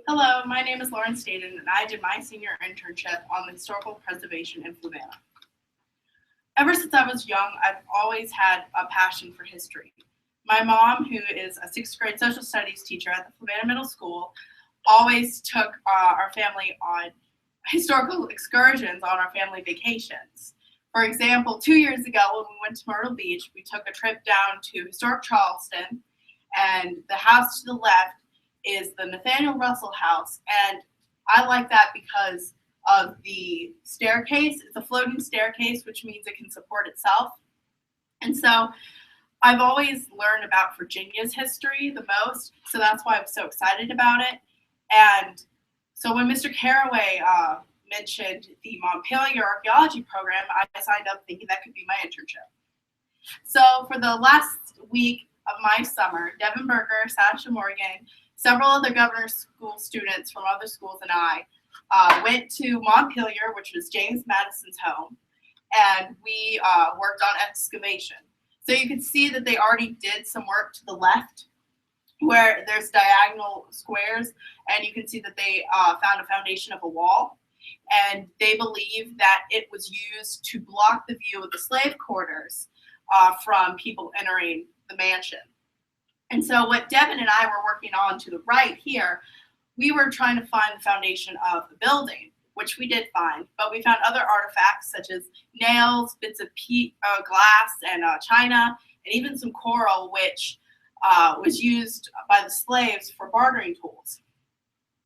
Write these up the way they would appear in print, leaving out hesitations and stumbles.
Hello, my name is LStaton, and I did my senior internship on historical preservation in Fluvanna. Ever since I was young, I've always had a passion for history. My mom, who is a sixth grade social studies teacher at the Fluvanna Middle School, always took our family on historical excursions on our family vacations. For example, 2 years ago when we went to Myrtle Beach, we took a trip down to historic Charleston, and the house to the left is the Nathaniel Russell House. And I like that because of the staircase. It's a floating staircase, which means it can support itself. And so I've always learned about Virginia's history the most, so that's why I'm so excited about it. And so when Mr. Caraway mentioned the Montpelier Archaeology Program, I signed up thinking that could be my internship. So for the last week of my summer, Devin Berger, Sasha Morgan, several other governor's school students from other schools and I went to Montpelier, which was James Madison's home, and we worked on excavation. So you can see that they already did some work to the left where there's diagonal squares, and you can see that they found a foundation of a wall. And they believe that it was used to block the view of the slave quarters from people entering the mansion. And so what Devin and I were working on to the right here, we were trying to find the foundation of the building, which we did find, but we found other artifacts such as nails, bits of glass and china, and even some coral, which was used by the slaves for bartering tools.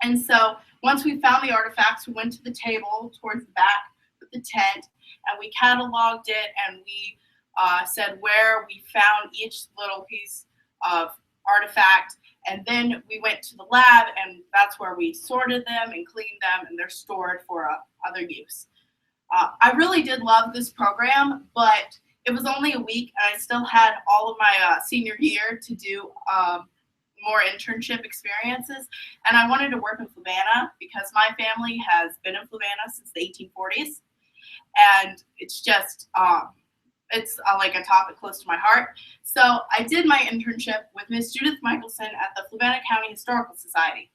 And so once we found the artifacts, we went to the table towards the back of the tent, and we cataloged it, and we said where we found each little piece of artifact, and then we went to the lab, and that's where we sorted them and cleaned them, and they're stored for other use. I really did love this program, but it was only a week, and I still had all of my senior year to do more internship experiences, and I wanted to work in Fluvanna because my family has been in Fluvanna since the 1840s, and it's just it's like a topic close to my heart. So I did my internship with Miss Judith Michelson at the Fluvanna County Historical Society.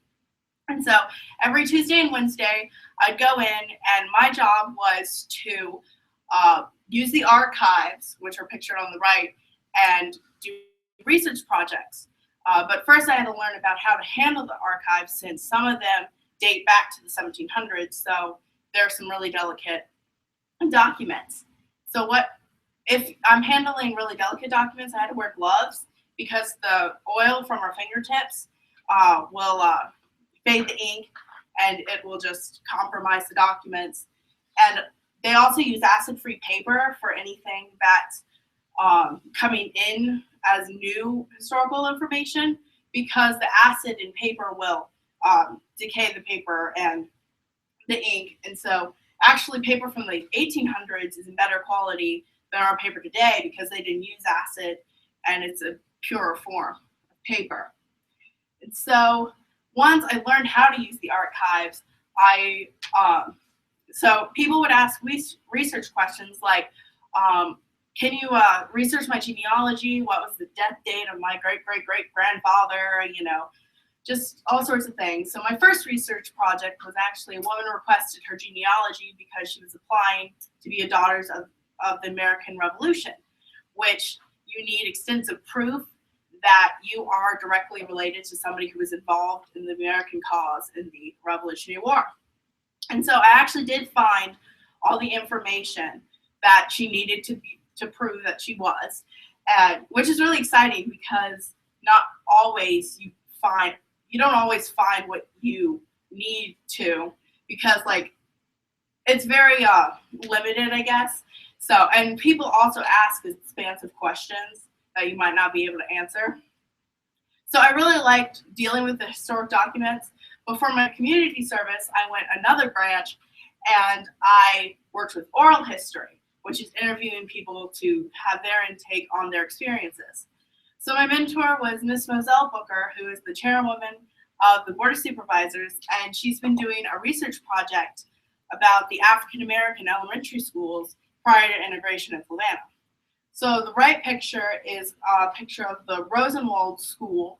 And so every Tuesday and Wednesday, I'd go in, and my job was to use the archives, which are pictured on the right, and do research projects. But first I had to learn about how to handle the archives, since some of them date back to the 1700s, so there are some really delicate documents. So if I'm handling really delicate documents, I had to wear gloves because the oil from our fingertips will fade the ink, and it will just compromise the documents. And they also use acid-free paper for anything that's coming in as new historical information, because the acid in paper will decay the paper and the ink. And so actually paper from the 1800s is in better quality than our paper today because they didn't use acid, and it's a purer form of paper. And so once I learned how to use the archives, so people would ask research questions like, can you research my genealogy? What was the death date of my great-great-great-grandfather? Just all sorts of things. So my first research project was actually a woman requested her genealogy because she was applying to be a daughter of the American Revolution, which you need extensive proof that you are directly related to somebody who was involved in the American cause in the Revolutionary War. And so I actually did find all the information that she needed to prove that she was, which is really exciting because not always you don't always find what you need to, because it's very limited, I guess. So, and people also ask expansive questions that you might not be able to answer. So I really liked dealing with the historic documents. But for my community service, I went another branch, and I worked with oral history, which is interviewing people to have their intake on their experiences. So my mentor was Miss Moselle Booker, who is the chairwoman of the Board of Supervisors, and she's been doing a research project about the African American elementary schools prior to integration in Fluvanna. So the right picture is a picture of the Rosenwald School,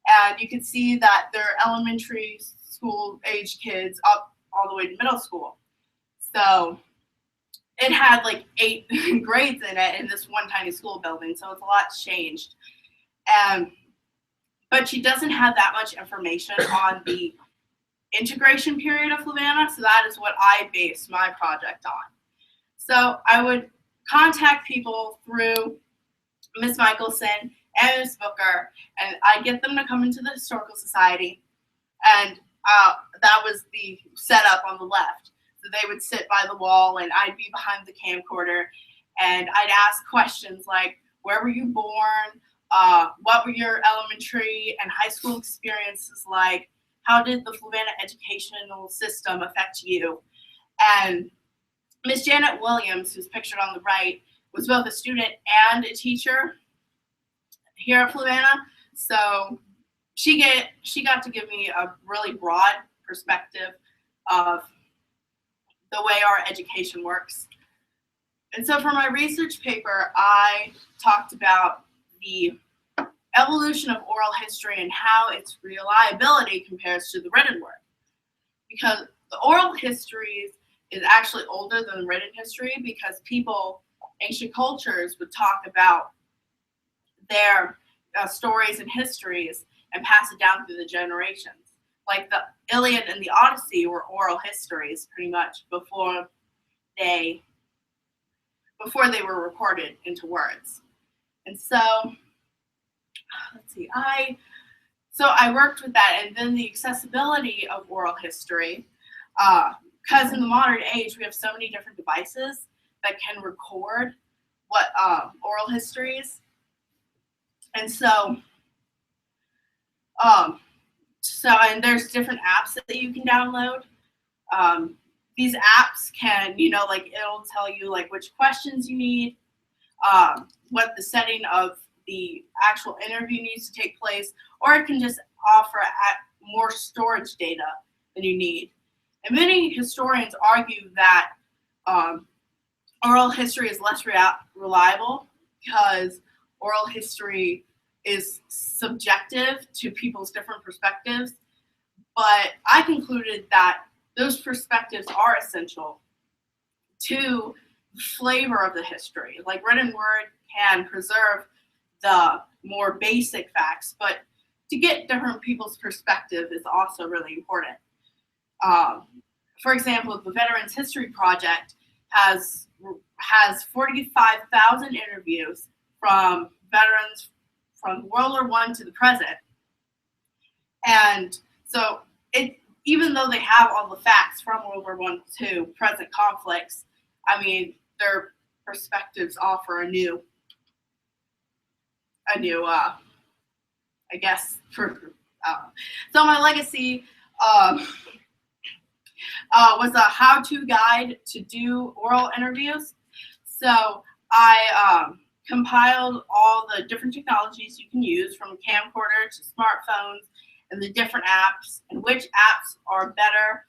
and you can see that their elementary school age kids up all the way to middle school. So it had like 8 grades in it in this one tiny school building, so it's a lot changed. But she doesn't have that much information on the integration period of Flavanna, so that is what I based my project on. So I would contact people through Miss Michelson and Miss Booker, and I'd get them to come into the Historical Society, and that was the setup on the left. So they would sit by the wall, and I'd be behind the camcorder, and I'd ask questions like, where were you born? What were your elementary and high school experiences like? How did the Flavanna educational system affect you? And Miss Janet Williams, who's pictured on the right, was both a student and a teacher here at Flavanna. So she got to give me a really broad perspective of the way our education works. And so for my research paper, I talked about the evolution of oral history and how its reliability compares to the written word. Because the oral history is actually older than the written history, because people, ancient cultures, would talk about their stories and histories and pass it down through the generations. Like the Iliad and the Odyssey were oral histories pretty much before they were recorded into words. And so, let's see, I worked with that, and then the accessibility of oral history, because in the modern age we have so many different devices that can record what oral history is. And so, and there's different apps that you can download. These apps can, like, it'll tell you like which questions you need, what the setting of the actual interview needs to take place, or it can just offer more storage data than you need. And many historians argue that oral history is less reliable because oral history is subjective to people's different perspectives. But I concluded that those perspectives are essential to the flavor of the history. Like, written word can preserve the more basic facts, but to get different people's perspective is also really important. For example, the Veterans History Project has 45,000 interviews from veterans from World War I to the present. And so even though they have all the facts from World War I to present conflicts, I mean, their perspectives offer a new, I guess, so my legacy was a how-to guide to do oral interviews. So I compiled all the different technologies you can use, from camcorder to smartphones, and the different apps, and which apps are better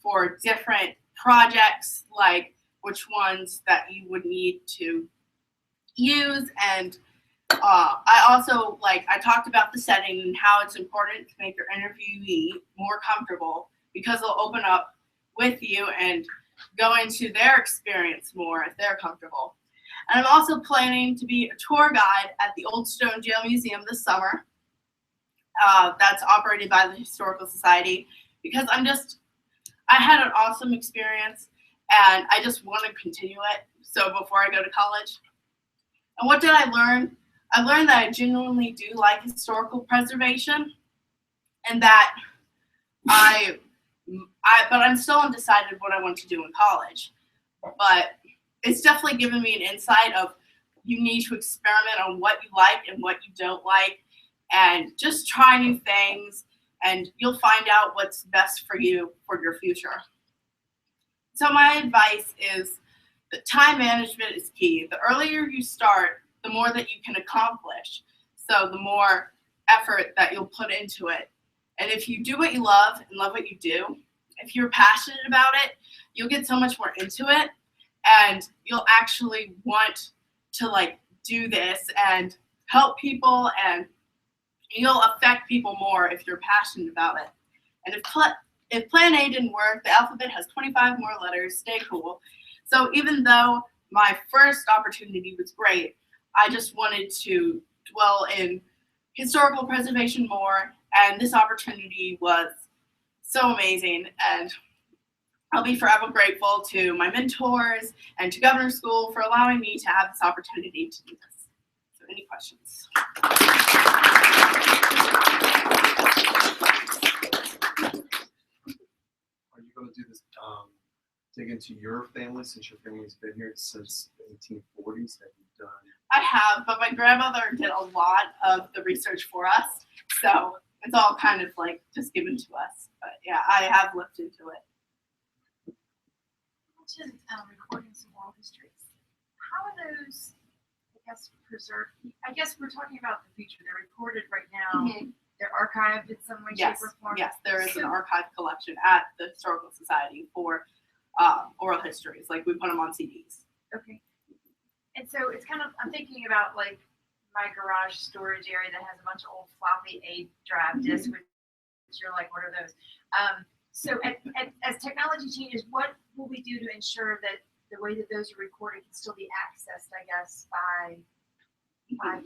for different projects, like which ones that you would need to use. And I also, I talked about the setting and how it's important to make your interviewee more comfortable, because they'll open up with you and go into their experience more if they're comfortable. And I'm also planning to be a tour guide at the Old Stone Jail Museum this summer. That's operated by the Historical Society, because I had an awesome experience and I just want to continue it. So before I go to college. And what did I learn? I learned that I genuinely do like historical preservation, and that but I'm still undecided what I want to do in college. But it's definitely given me an insight of, you need to experiment on what you like and what you don't like, and just try new things, and you'll find out what's best for you for your future. So my advice is that time management is key. The earlier you start, the more that you can accomplish. So the more effort that you'll put into it. And if you do what you love and love what you do, if you're passionate about it, you'll get so much more into it, and you'll actually want to do this and help people, and you'll affect people more if you're passionate about it. And if if plan A didn't work, the alphabet has 25 more letters. Stay cool. So even though my first opportunity was great, I just wanted to dwell in historical preservation more, and this opportunity was so amazing, and I'll be forever grateful to my mentors and to Governor's School for allowing me to have this opportunity to do this. So any questions? Are you going to do this, dig into your family, since your family's been here since the 1840s? Have you done? I have, but my grandmother did a lot of the research for us, so it's all kind of like just given to us. But yeah, I have looked into it. Mentioned recordings of oral histories. How are those, I guess, preserved? I guess we're talking about the future. They're recorded right now. Mm-hmm. They're archived in some way, Yes, shape, or form. yes, there is an archive collection at the Historical Society for oral histories. Like we put them on CDs. Okay. And so it's kind of, I'm thinking about like my garage storage area that has a bunch of old floppy 8-drive discs, which you're like, what are those? So as technology changes, what will we do to ensure that the way that those are recorded can still be accessed, I guess, by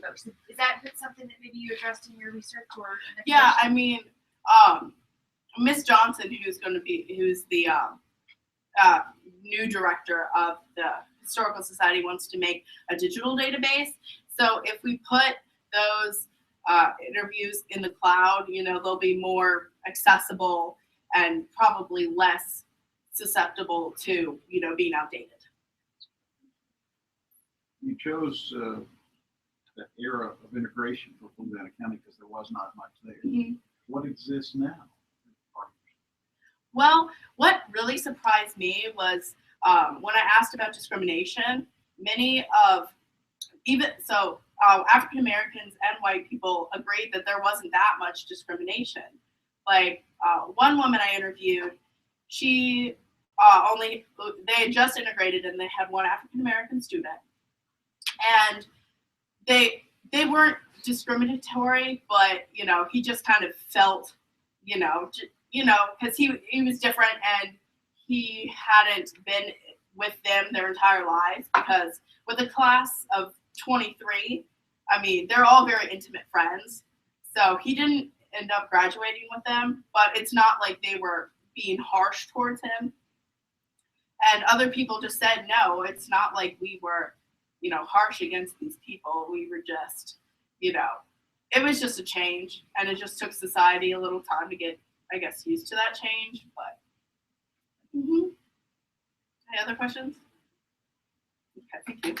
folks? Is that something that maybe you addressed in your research or? Yeah, I mean, Miss Johnson, who's the new director of the Historical Society, wants to make a digital database. So if we put those interviews in the cloud, they'll be more accessible and probably less susceptible to, being outdated. You chose that era of integration for Fluvanna County because there was not much there. Mm-hmm. What exists now? Well, what really surprised me was when I asked about discrimination, many of African Americans and white people agreed that there wasn't that much discrimination. Like one woman I interviewed, they had just integrated and they had one African American student, and they weren't discriminatory, but he just kind of felt, because he was different and he hadn't been with them their entire lives, because with a class of 23, I mean, they're all very intimate friends. So he didn't end up graduating with them, but it's not like they were being harsh towards him. And other people just said, no, it's not like we were, harsh against these people. We were just, it was just a change, and it just took society a little time to get, I guess, used to that change. But any other questions? Okay, thank you.